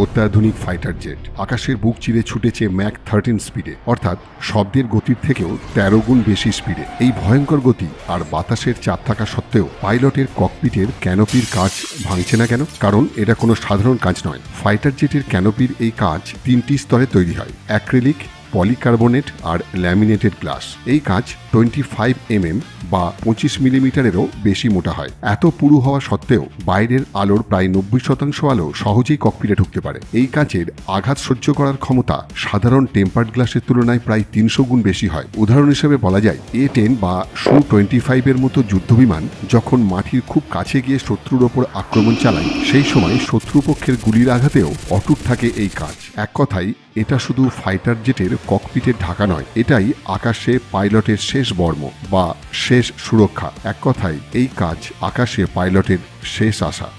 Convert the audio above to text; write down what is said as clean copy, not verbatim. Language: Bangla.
অত্যাধুনিক ফাইটার জেট আকাশের বুক চিরে ছুটেছে ম্যাক 13 স্পিডে, অর্থাৎ শব্দের গতির থেকেও 13 গুণ বেশি স্পিডে। এই ভয়ঙ্কর গতি আর বাতাসের চাপ থাকা সত্ত্বেও পাইলটের ককপিটের ক্যানোপির কাঁচ ভাঙছে না কেন? কারণ এটা কোনো সাধারণ কাঁচ নয়। ফাইটার জেটের ক্যানোপির এই কাঁচ 3টি স্তরে তৈরি হয়: অ্যাক্রিলিক, পলিকার্বনেট আর ল্যামিনেটেড গ্লাস। এই কাঁচ 25 mm বা 25 মিলিমিটারেরও বেশি মোটা হয়। এত পুরু হওয়া সত্ত্বেও বাইরের আলোর প্রায় 90% আলো সহজেই ককপিটে ঢুকতে পারে। এই কাঁচের আঘাত সহ্য করার ক্ষমতা সাধারণ টেম্পার্ড গ্লাসের তুলনায় প্রায় 300 গুণ বেশি হয়। উদাহরণ হিসেবে বলা যায়, A-10 বা Su-25 এর মতো যুদ্ধবিমান যখন মাটির খুব কাছে গিয়ে শত্রুর ওপর আক্রমণ চালায়, সেই সময় শত্রুপক্ষের গুলির আঘাতেও অটুট থাকে এই কাঁচ। এক কথায়, এটা শুধু ফাইটার জেটের ককপিটের ঢাকা নয়, এটাই আকাশে পাইলটের শেষ বর্ম বা শেষ সুরক্ষা। এক কথায়, এই কাজ আকাশে পাইলটের শেষ আশা।